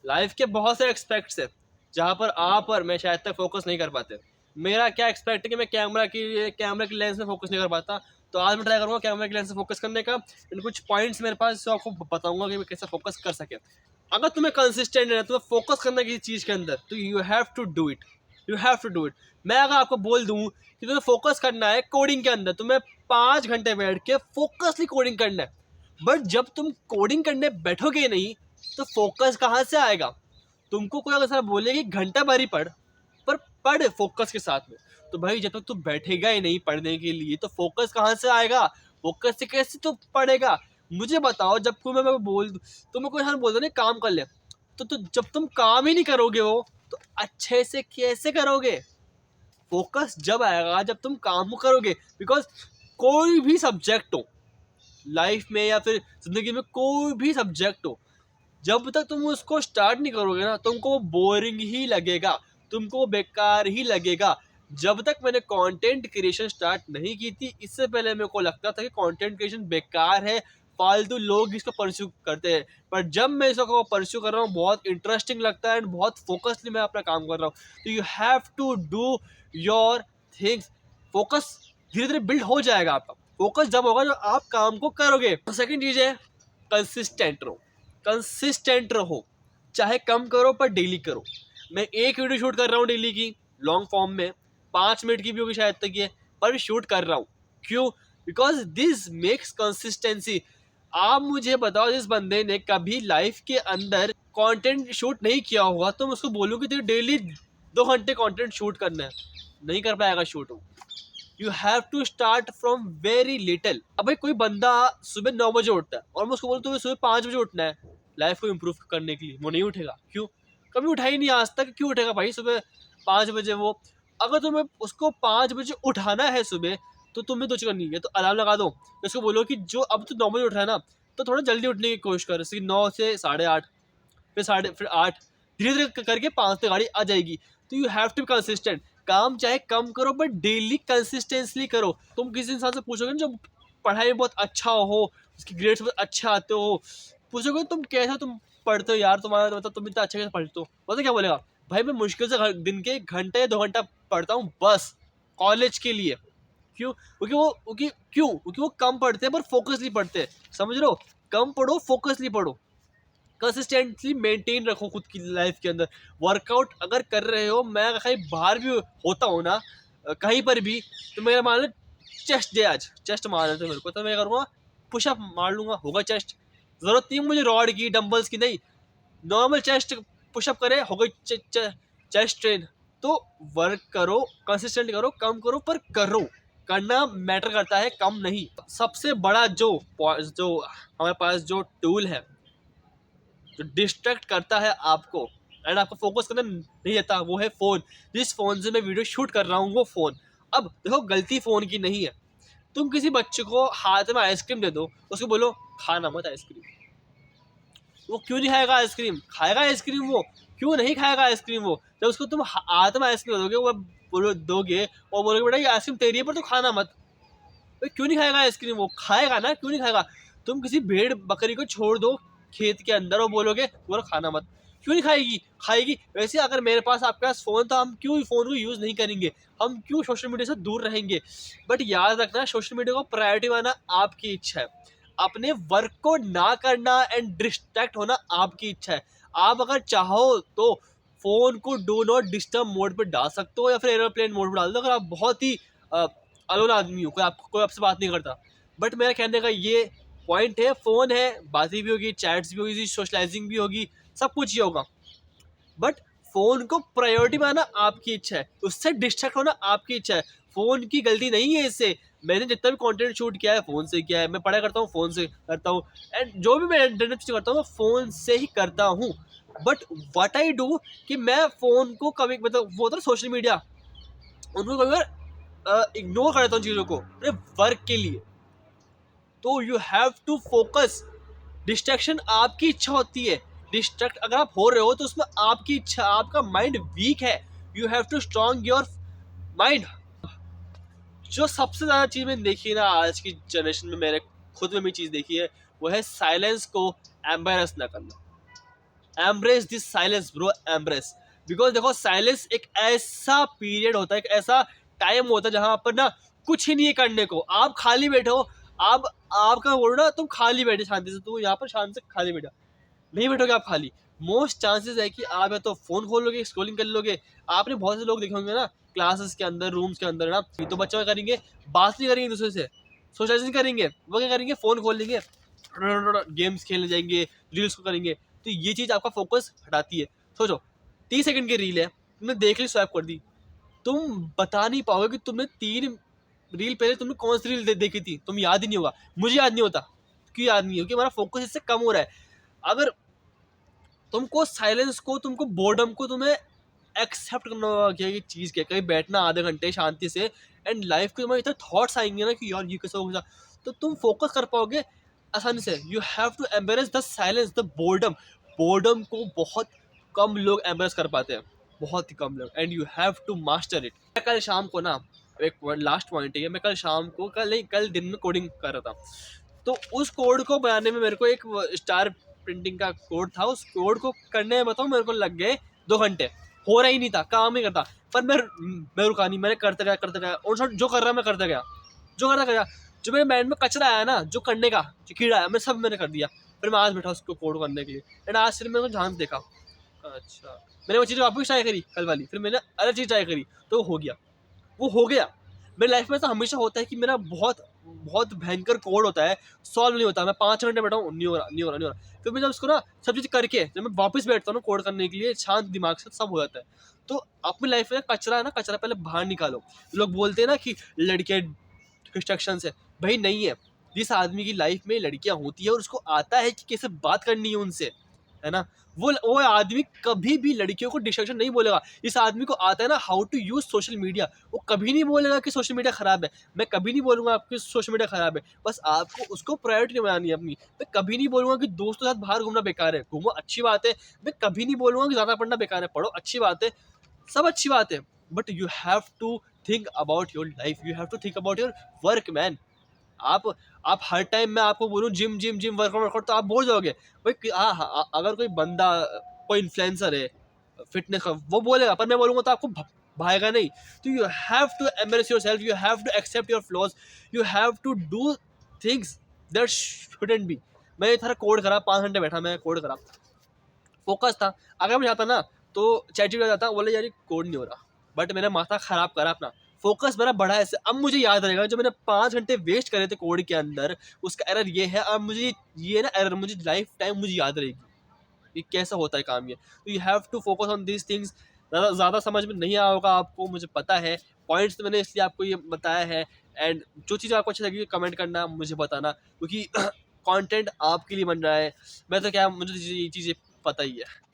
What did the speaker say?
Life के बहुत से एक्सपेक्ट्स है जहाँ पर आप और मैं शायद तक फोकस नहीं कर पाते। मेरा क्या एक्सपेक्ट है कि मैं कैमरा की लेंस में फोकस नहीं कर पाता, तो आज मैं ट्राई करूँगा कैमरा की लेंस से फोकस करने का। इन कुछ पॉइंट्स मेरे पास जो आपको बताऊंगा कि मैं कैसे फोकस कर सके। अगर तुम्हें कंसिस्टेंट है, तुम्हें फोकस करना किसी चीज़ के अंदर, तो you have to do it, you have to do it. मैं अगर आपको बोल दूँ कि तुम्हें फोकस करना है कोडिंग के अंदर, तुम्हें 5 घंटे बैठ के फोकसली कोडिंग करना है, बट जब तुम कोडिंग करने बैठोगे नहीं तो फोकस कहाँ से आएगा? तुमको कोई अगर सर बोले कि घंटा भर ही पढ़, पर पढ़ फोकस के साथ में, तो भाई जब तक तू बैठेगा ही नहीं पढ़ने के लिए तो फोकस कहाँ से आएगा? फोकस से कैसे तू पढ़ेगा? मुझे बताओ, जब कोई मैं बोल दूं, तुम्हें कोई बोल दो ना काम कर ले, तो जब तुम काम ही नहीं करोगे वो, तो अच्छे से कैसे करोगे? फोकस जब आएगा जब तुम काम करोगे। बिकॉज कोई भी सब्जेक्ट हो लाइफ में या फिर जिंदगी में, कोई भी सब्जेक्ट हो, जब तक तुम उसको स्टार्ट नहीं करोगे ना, तुमको वो बोरिंग ही लगेगा, तुमको बेकार ही लगेगा। जब तक मैंने कंटेंट क्रिएशन स्टार्ट नहीं की थी, इससे पहले मेरे को लगता था कि कंटेंट क्रिएशन बेकार है, फालतू लोग इसको परस्यू करते हैं। पर जब मैं इसको परस्यू कर रहा हूँ, बहुत इंटरेस्टिंग लगता है एंड बहुत फोकसली मैं अपना काम कर रहा हूँ। तो you have to do your things. Focus धीरे धीरे बिल्ड हो जाएगा आपका। फोकस जब होगा जब आप काम को करोगे। सेकंड चीज है कंसिस्टेंट रहो। कंसिस्टेंट रहो, चाहे कम करो पर डेली करो। मैं एक वीडियो शूट कर रहा हूँ डेली की, लॉन्ग फॉर्म में 5 मिनट की भी होगी शायद तक ये, पर शूट कर रहा हूँ। क्यों? Because this makes consistency. आप मुझे बताओ, जिस बंदे ने कभी लाइफ के अंदर कंटेंट शूट नहीं किया होगा, तो मैं उसको बोलूँ कि तुझे डेली 2 घंटे कंटेंट शूट करना है, नहीं कर पाएगा shoot. You have to start from very little. अब भाई कोई बंदा सुबह 9 बजे उठता है और मैं उसको बोलूँ तुम्हें सुबह 5 बजे उठना है लाइफ को इम्प्रूव करने के लिए, वो नहीं उठेगा। क्यों? कभी उठा ही नहीं आज तक। क्यों उठेगा भाई सुबह 5 बजे वो? अगर तुम्हें उसको 5 बजे उठाना है सुबह, तो तुम्हें कुछ करनी है तो अलार्म लगा दो। उसको बोलो कि जो अब तो 9 बजे उठ रहा है ना, तो थोड़ा जल्दी उठने की कोशिश कर, जैसे 9 से 8:30, फिर 8, धीरे धीरे करके 5 तक गाड़ी आ जाएगी। तो you have to be consistent. काम चाहे कम करो बट डेली कंसिस्टेंसली करो। तुम किसी इंसान से पूछोगे ना जो पढ़ाई में बहुत अच्छा हो, उसके ग्रेड्स बहुत अच्छे आते हो, पूछोगे तुम कैसा तुम पढ़ते हो यार, तुम्हारा मतलब तुम इतना अच्छा कैसे पढ़ते हो, पता क्या बोलेगा? भाई मैं मुश्किल से दिन के घंटे या 2 घंटा पढ़ता हूँ बस, कॉलेज के लिए। क्यों? क्योंकि वो कम पढ़ते हैं पर फोकसली पढ़ते हैं। समझ रहे हो? कम पढ़ो, फोकसली पढ़ो। कंसिस्टेंटली मेंटेन रखो खुद की लाइफ के अंदर। वर्कआउट अगर कर रहे हो, मैं अगर कहीं बाहर भी होता हूँ ना, कहीं पर भी, तो मेरा मान लो चेस्ट डे, आज चेस्ट मार रहे थे मेरे को, तो मैं करूँगा पुशअप मार लूँगा, होगा चेस्ट। ज़रूरत नहीं मुझे रॉड की, डंबल्स की, नहीं, नॉर्मल चेस्ट पुशअप करे, हो गई चेस्ट ट्रेन। तो वर्क करो, कंसिस्टेंट करो, कम करो पर करो। करना मैटर करता है, कम नहीं। सबसे बड़ा जो हमारे पास जो टूल है जो डिस्ट्रैक्ट करता है आपको एंड आपको फोकस करना नहीं देता, वो है फ़ोन। जिस फ़ोन से मैं वीडियो शूट कर रहा हूँ वो फ़ोन। अब देखो, गलती फ़ोन की नहीं है। तुम किसी बच्चे को हाथ में आइसक्रीम दे दो, उसको बोलो खाना मत आइसक्रीम, वो क्यों नहीं खाएगा आइसक्रीम? खाएगा आइसक्रीम वो। क्यों नहीं खाएगा आइसक्रीम वो? जब उसको तुम हाथ में आइसक्रीम दोगे, वो दोगे और बोलोगे बेटा ये आइसक्रीम तेरी है पर तू खाना मत, भाई क्यों नहीं खाएगा आइसक्रीम? वो खाएगा ना, क्यों नहीं खाएगा? तुम किसी भेड़ बकरी को छोड़ दो खेत के अंदर और बोलोगे बोलो खाना मत, क्यों नहीं खाएगी? खाएगी। वैसे अगर मेरे पास आपके पास फ़ोन, तो हम क्यों फ़ोन को यूज़ नहीं करेंगे? हम क्यों सोशल मीडिया से दूर रहेंगे? बट याद रखना, सोशल मीडिया को प्रायोरिटी बनाना आपकी इच्छा है। अपने वर्क को ना करना एंड डिस्ट्रैक्ट होना आपकी इच्छा है। आप अगर चाहो तो फ़ोन को डू नॉट डिस्टर्ब मोड पे डाल सकते हो या फिर एरोप्लेन मोड पे डाल दो, अगर आप बहुत ही अलोन आदमी हो, कोई आपसे बात नहीं करता। बट मेरा कहने का ये पॉइंट है, फ़ोन है, बातें भी होगी, चैट्स भी होगी, सोशलाइजिंग भी होगी, सब कुछ ही होगा, बट फ़ोन को प्रायोरिटी बनाना आपकी इच्छा है, उससे डिस्ट्रैक्ट होना आपकी इच्छा है। फ़ोन की गलती नहीं है इससे। मैंने जितना भी कंटेंट शूट किया है फ़ोन से किया है, मैं पढ़ाई करता हूँ फ़ोन से करता हूँ, एंड जो भी मैं इंटरनेट से करता हूँ मैं फ़ोन से ही करता हूँ। बट व्हाट आई डू कि मैं फ़ोन को कभी, मतलब वो होता है सोशल मीडिया, उनको कभी बार इग्नोर कर देता हूँ चीज़ों को अपने वर्क के लिए। तो you have to focus. Distraction आपकी इच्छा होती है। डिस्ट्रैक्ट अगर आप हो रहे हो तो उसमें आपकी इच्छा, आपका माइंड वीक है। You have to strong your mind. जो सबसे ज़्यादा चीज़ मैंने देखी है ना आज की जनरेशन में, मैंने खुद में भी चीज़ देखी है, वो है साइलेंस को एम्बेरस ना करना। Embrace this silence bro, embrace. Because देखो साइलेंस एक ऐसा पीरियड होता है, एक ऐसा टाइम होता है जहां पर ना कुछ ही नहीं है करने को, आप खाली बैठे हो। आप आपका बोलो ना तुम खाली बैठे शांति से, तुम यहाँ पर शांति से खाली बैठा, नहीं बैठोगे आप खाली। मोस्ट चांसेस है कि आप या तो फोन खोल लोगे, स्क्रॉलिंग कर लोगे। आपने बहुत से लोग देखे होंगे ना क्लासेस के अंदर, रूम्स के अंदर ना, तो बच्चे क्या करेंगे, बात नहीं करेंगे दूसरे से, सोशलाइज नहीं करेंगे, वो क्या करेंगे, फोन खोल लेंगे, गेम्स खेलने जाएंगे, रील्स को करेंगे। तो ये चीज़ आपका फोकस हटाती है। सोचो 30 सेकंड की रील है, तुमने देख ली, स्वैप कर दी, तुम बता नहीं पाओगे कि तुमने 3 रील पहले तुमने कौन सी रील देखी थी, तुम याद ही नहीं होगा। मुझे याद नहीं होता, क्यों याद नहीं हो, क्योंकि हमारा फोकस इससे कम हो रहा है। अगर तुमको साइलेंस को, तुमको बोर्डम को तुम्हें एक्सेप्ट करना होगा कि ये चीज़ क्या, कहीं बैठना आधे घंटे शांति से, एंड लाइफ के तुम्हारे इतने थॉट्स आएंगे ना कि यार ये कैसा होगा, तो तुम फोकस कर पाओगे आसानी से। You have to embrace the silence, the boredom. Boredom को बहुत कम लोग एम्बेरेस कर पाते हैं, बहुत ही कम लोग, and you have to master it. मैं कल शाम को ना, एक लास्ट पॉइंट है, मैं कल शाम को, कल नहीं, कल दिन में कोडिंग कर रहा था। तो उस कोड को बनाने में मेरे को एक स्टार प्रिंटिंग का कोड था, उस कोड को करने में बताऊँ मेरे को लग गए 2 घंटे। हो रहा ही नहीं था, काम नहीं करता, पर मैं रुका नहीं, मैंने करते गया, और जो कर रहा मैं करता गया, जो करता गया। जो मेरे माइंड में कचरा आया ना, जो करने का जो कीड़ा आया, मैं सब मैंने कर दिया। फिर मैं आज बैठा उसको कोड करने के लिए, एंड आज फिर मैंने ध्यान से देखा, अच्छा मैंने वो चीज़ वापस ट्राई करी कल वाली, फिर मैंने अलग चीज़ ट्राई करी, तो हो गया, वो हो गया। मेरी लाइफ में ऐसा हमेशा होता है कि मेरा बहुत बहुत भयंकर कोड होता है, सॉल्व नहीं होता, मैं 5 घंटे बैठा हूँ, नहीं हो रहा, नहीं हो रहा, नहीं हो रहा। फिर मैं जब उसको ना सब चीज़ करके जब मैं वापस बैठता हूँ ना कोड करने के लिए, शांत दिमाग से, सब हो जाता है। तो अपनी लाइफ में कचरा है ना, कचरा पहले बाहर निकालो। लोग बोलते हैं ना कि लड़के डिस्ट्रैक्शन है, भाई नहीं है। जिस आदमी की लाइफ में लड़कियां होती है और उसको आता है कि कैसे बात करनी है उनसे, है ना, वो आदमी कभी भी लड़कियों को डिस्ट्रैक्शन नहीं बोलेगा। इस आदमी को आता है ना how to use social media, वो कभी नहीं बोलेगा कि सोशल मीडिया खराब है। मैं कभी नहीं बोलूंगा आपकी सोशल मीडिया खराब है, बस आपको उसको प्रायोरिटी बनानी है अपनी। मैं कभी नहीं बोलूंगा कि दोस्तों के साथ बाहर घूमना बेकार है, घूमो अच्छी बात है। मैं कभी नहीं बोलूंगा कि ज्यादा पढ़ना बेकार है, पढ़ो अच्छी बात है, सब अच्छी बात है। But you have to think about your life, you have to think about your work man. आप आप हर टाइम मैं आपको बोलूँ gym gym gym workout workout, तो आप बोल जाओगे भाई। अगर कोई बंदा, कोई इन्फ्लुएंसर है फिटनेस का, वो बोलेगा, पर मैं बोलूँगा तो आपको भाएगा नहीं। तो you have to embrace your self, you have to accept your flaws, you have to do things that shouldn't be. मैं ये सारा कोड करा, 5 घंटे बैठा, मैं कोड करा, फोकस था। अगर मैं जाता ना तो चैट जीपीटी जाता, बोले यार कोड नहीं हो रहा, बट मैंने माथा खराब करा अपना, फोकस मेरा बढ़ा ऐसे। अब मुझे याद रहेगा जो मैंने 5 घंटे वेस्ट करे थे कोड के अंदर, उसका एरर ये है। अब मुझे ये ना एरर मुझे लाइफ टाइम मुझे याद रहेगी कि कैसा होता है काम ये। तो you have to focus on these things. ज़्यादा समझ में नहीं आया होगा आपको, मुझे पता है, पॉइंट्स तो मैंने इसलिए आपको ये बताया है। एंड जो चीज़ आपको अच्छी लगी कमेंट करना, मुझे बताना, क्योंकि कंटेंट आपके लिए बन रहा है। मैं तो क्या, मुझे ये चीज़ें पता ही है।